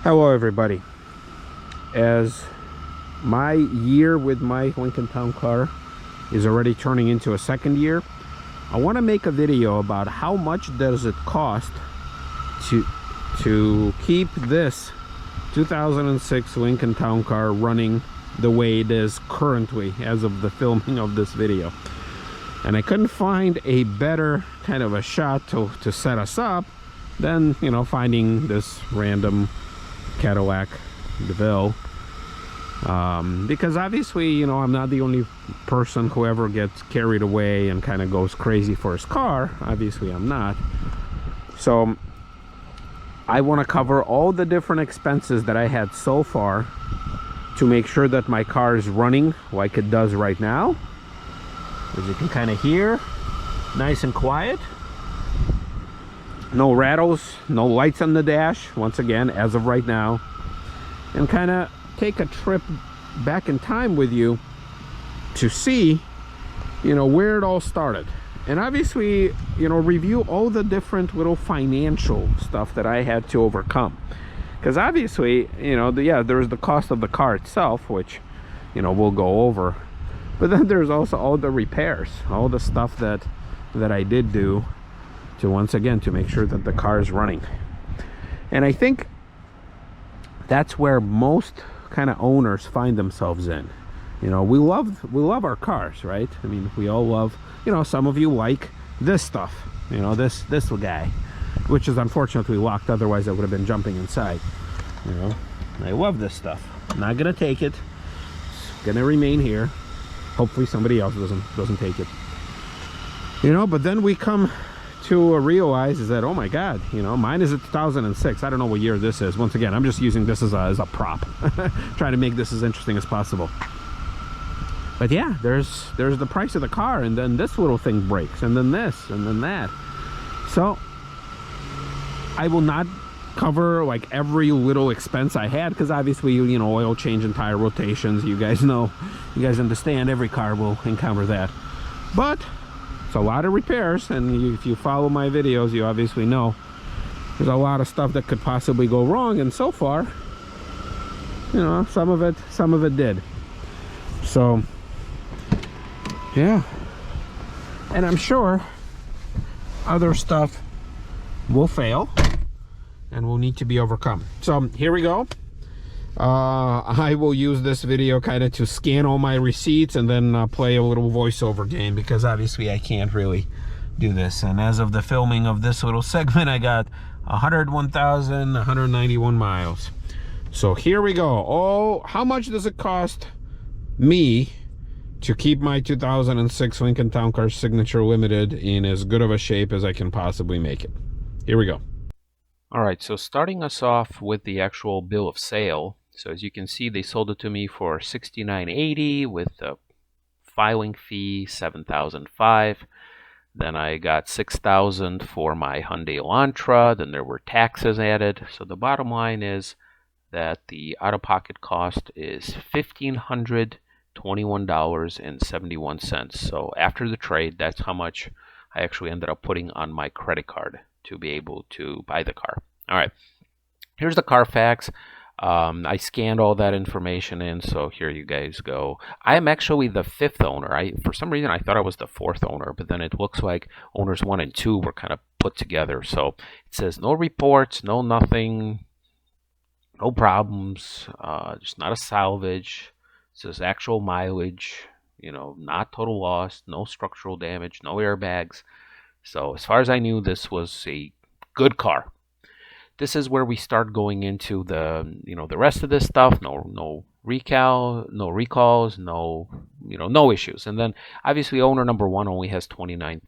Hello everybody. As my year with my Lincoln Town Car is already turning into a second year, I want to make a video about how much does it cost to keep this 2006 Lincoln Town Car running the way it is currently as of the filming of this video. And I couldn't find a better kind of a shot to set us up than, you know, finding this random Cadillac DeVille, because obviously, you know, I'm not the only person who ever gets carried away and kind of goes crazy for his car. Obviously I'm not. So I want to cover all the different expenses that I had so far to make sure that my car is running like it does right now. As you can kind of hear, nice and quiet. No rattles, no lights on the dash, once again, as of right now. And kind of take a trip back in time with you to see, you know, where it all started. And obviously, you know, review all the different little financial stuff that I had to overcome. Because obviously, you know, yeah, there's the cost of the car itself, which, you know, we'll go over. But then there's also all the repairs, all the stuff that I did do to, once again, to make sure that the car is running. And I think that's where most kind of owners find themselves in. You know, we love our cars, right? I mean, we all love, you know, some of you like this stuff, you know, this guy, which is unfortunately locked, otherwise I would have been jumping inside. You know, I love this stuff. I'm not gonna take it. It's gonna remain here. Hopefully somebody else doesn't take it. You know, but then we come to realize is that, oh my god, you know, mine is a 2006. I don't know what year this is. Once again, I'm just using this as a prop, trying to make this as interesting as possible. But yeah, there's the price of the car, and then this little thing breaks, and then this, and then that. So I will not cover like every little expense I had, because obviously, you know, oil change and tire rotations, you guys know, you guys understand, every car will encounter that. But it's a lot of repairs, and if you follow my videos, you obviously know there's a lot of stuff that could possibly go wrong, and so far, you know, some of it did. So yeah, and I'm sure other stuff will fail and will need to be overcome. So here we go. I will use this video kind of to scan all my receipts and then play a little voiceover game, because obviously I can't really do this. And as of the filming of this little segment, I got 101,191 miles. So here we go. Oh, how much does it cost me to keep my 2006 Lincoln Town Car Signature Limited in as good of a shape as I can possibly make it? Here we go. All right, so starting us off with the actual bill of sale. So as you can see, they sold it to me for $69.80 with a filing fee $7,005. Then I got $6,000 for my Hyundai Elantra. Then there were taxes added. So the bottom line is that the out-of-pocket cost is $1,521.71. So after the trade, that's how much I actually ended up putting on my credit card to be able to buy the car. All right, here's the Carfax. I scanned all that information in, so here you guys go. I am actually the 5th owner. For some reason I thought I was the 4th owner, but then it looks like owners 1 and 2 were kind of put together. So it says no reports, no nothing, no problems, just not a salvage. It says actual mileage, you know, not total loss, no structural damage, no airbags. So as far as I knew, this was a good car. This is where we start going into the, you know, the rest of this stuff. No recalls, no issues. And then obviously owner number 1 only has 29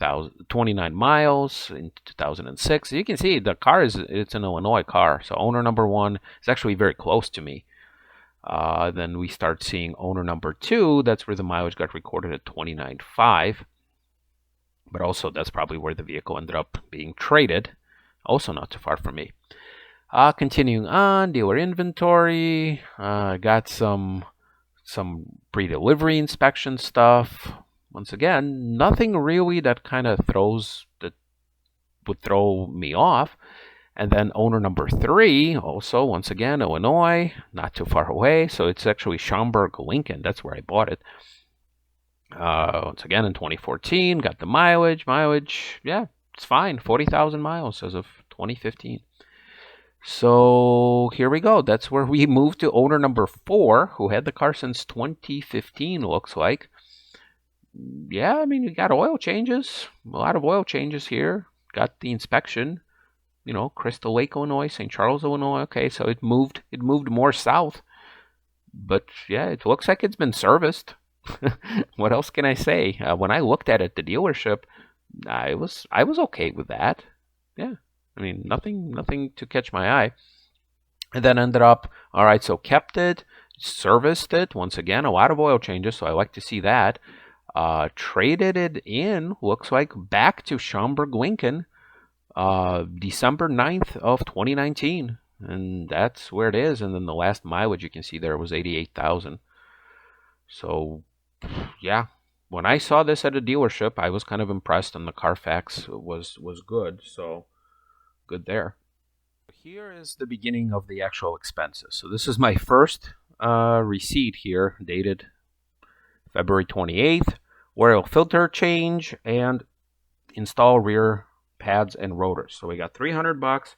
miles in 2006. You can see the car it's an Illinois car. So owner number 1 is actually very close to me. Then we start seeing owner number 2. That's where the mileage got recorded at 29.5. But also that's probably where the vehicle ended up being traded. Also not too far from me. Continuing on, dealer inventory. Got some pre-delivery inspection stuff. Once again, nothing really that kind of would throw me off. And then owner number 3, also, once again, Illinois, not too far away. So it's actually Schaumburg, Lincoln. That's where I bought it. Once again, in 2014, got the mileage. Yeah, it's fine. 40,000 miles as of 2015. So here we go. That's where we moved to owner number 4, who had the car since 2015, looks like. Yeah, I mean, we got oil changes. A lot of oil changes here. Got the inspection. Crystal Lake, Illinois, St. Charles, Illinois. Okay, so it moved more south. But yeah, it looks like it's been serviced. What else can I say? When I looked at it, the dealership, I was okay with that. Yeah, I mean, nothing to catch my eye. And then ended up, all right, so kept it, serviced it. Once again, a lot of oil changes, so I like to see that. Traded it in, looks like, back to Schaumburg, Lincoln, December 9th of 2019. And that's where it is. And then the last mileage you can see there was 88,000. So, yeah, when I saw this at a dealership, I was kind of impressed, and the Carfax was good. So, good there. Here is the beginning of the actual expenses. So this is my first receipt here, dated February 28th. Oil filter change and install rear pads and rotors. So we got $300.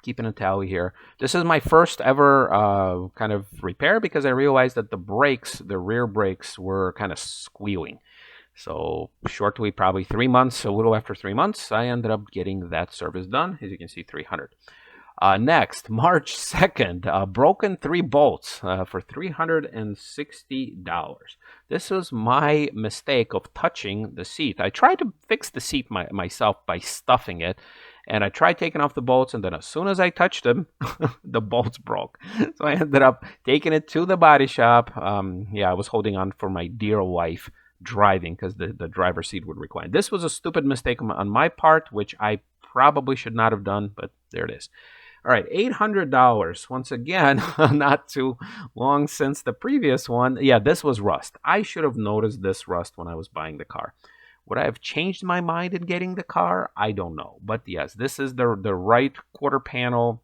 Keeping a tally here. This is my first ever kind of repair, because I realized that the rear brakes were kind of squealing. So shortly, probably 3 months, a little after 3 months, I ended up getting that service done. As you can see, $300. Next, March 2nd, broken 3 bolts for $360. This was my mistake of touching the seat. I tried to fix the seat myself by stuffing it, and I tried taking off the bolts, and then as soon as I touched them, the bolts broke. So I ended up taking it to the body shop. I was holding on for my dear wife driving, because the driver's seat would recline. This was a stupid mistake on my part, which I probably should not have done, but there it is. All right, $800. Once again, not too long since the previous one. Yeah, this was rust. I should have noticed this rust when I was buying the car. Would I have changed my mind in getting the car? I don't know. But yes, this is the right quarter panel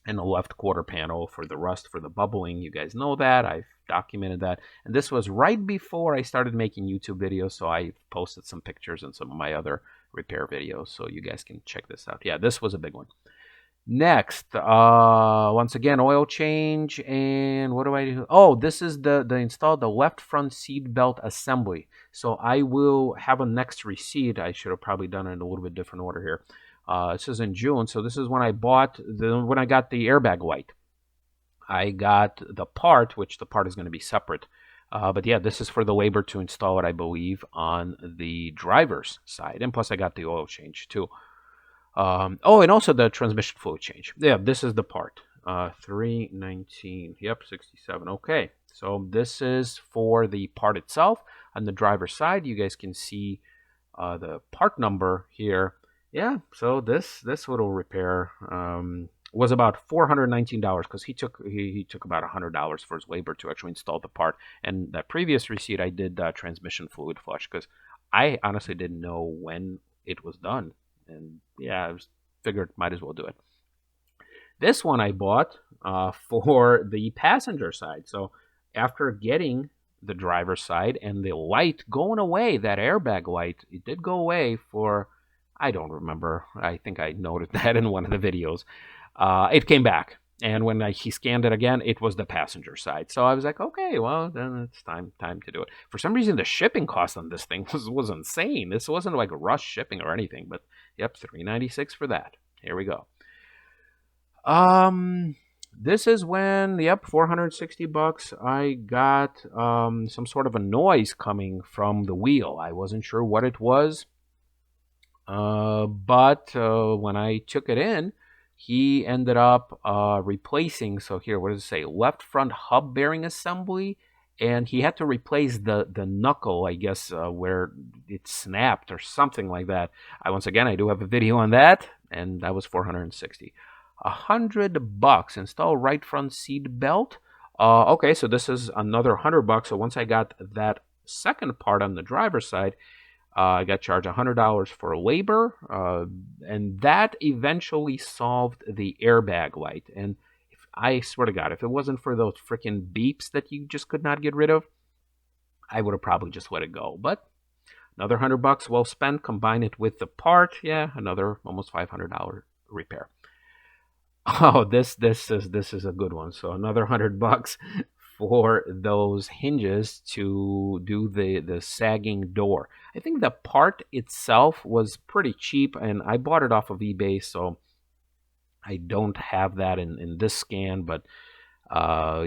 and the left quarter panel for the rust, for the bubbling. You guys know that. I've documented that. And this was right before I started making YouTube videos, so I posted some pictures and some of my other repair videos, so you guys can check this out. Yeah, this was a big one. Next, once again, oil change, and what do I do? Oh, this is the install the left front seat belt assembly. So I will have a next receipt. I should have probably done it in a little bit different order here. This is in June, so this is when I got the airbag light. I got the part, which the part is going to be separate. But yeah, this is for the labor to install it, I believe, on the driver's side. And plus I got the oil change too. And also the transmission fluid change. Yeah, this is the part. 319. Yep, 67. Okay, so this is for the part itself. On the driver's side, you guys can see the part number here. Yeah, so this little repair was about $419, because he took about $100 for his labor to actually install the part. And that previous receipt, I did transmission fluid flush, because I honestly didn't know when it was done. And yeah, I figured might as well do it. This one I bought for the passenger side. So after getting the driver's side and the light going away, that airbag light, it did go away for, I don't remember. I think I noted that in one of the videos. It came back. And when he scanned it again, it was the passenger side. So I was like, okay, well, then it's time to do it. For some reason, the shipping cost on this thing was insane. This wasn't like rush shipping or anything, but yep, $396 for that. Here we go. This is when, yep, $460. I got some sort of a noise coming from the wheel. I wasn't sure what it was, but when I took it in, he ended up replacing, so here, what does it say? Left front hub bearing assembly, and he had to replace the knuckle, I guess, where it snapped or something like that. Once again, I do have a video on that, and that was $460. $100. Install right front seat belt. Okay, so this is another $100. So once I got that second part on the driver's side, I got charged $100 for labor, and that eventually solved the airbag light. And I swear to God, if it wasn't for those freaking beeps that you just could not get rid of, I would have probably just let it go. But another $100 well spent. Combine it with the part, yeah, another almost $500 repair. Oh, this is a good one. So another $100 for those hinges to do the sagging door. I think the part itself was pretty cheap, and I bought it off of eBay, so I don't have that in this scan, but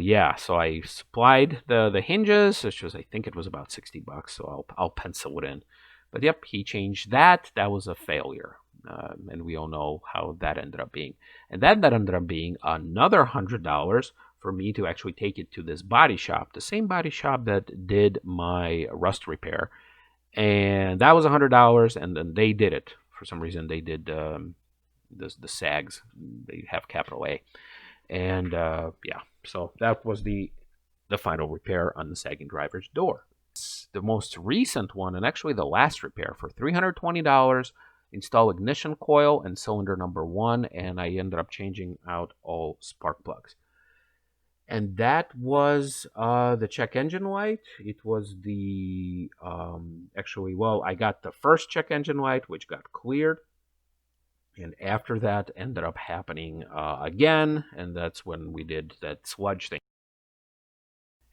yeah, so I supplied the hinges, which was, I think it was about $60, so I'll pencil it in. But yep, he changed that. That was a failure, and we all know how that ended up being. And that ended up being another $100 for me to actually take it to this body shop, the same body shop that did my rust repair, and that was $100. And then they did it for some reason. They did the sags. They have capital A, and yeah. So that was the final repair on the sagging driver's door. The most recent one, and actually the last repair, for $320, install ignition coil and cylinder number 1, and I ended up changing out all spark plugs. And that was the check engine light. It was the, actually, well, I got the first check engine light, which got cleared. And after that ended up happening again, and that's when we did that sludge thing.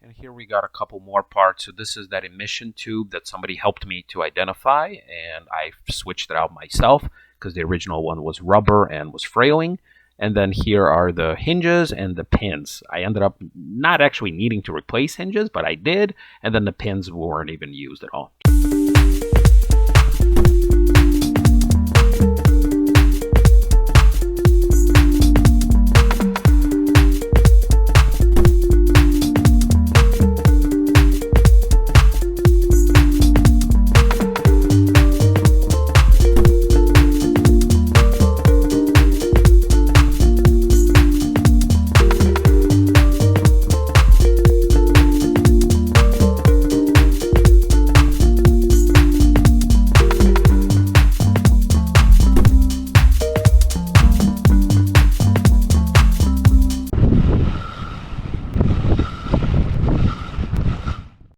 And here we got a couple more parts. So this is that emission tube that somebody helped me to identify, and I switched it out myself because the original one was rubber and was frailing. And then here are the hinges and the pins. I ended up not actually needing to replace hinges, but I did, and then the pins weren't even used at all.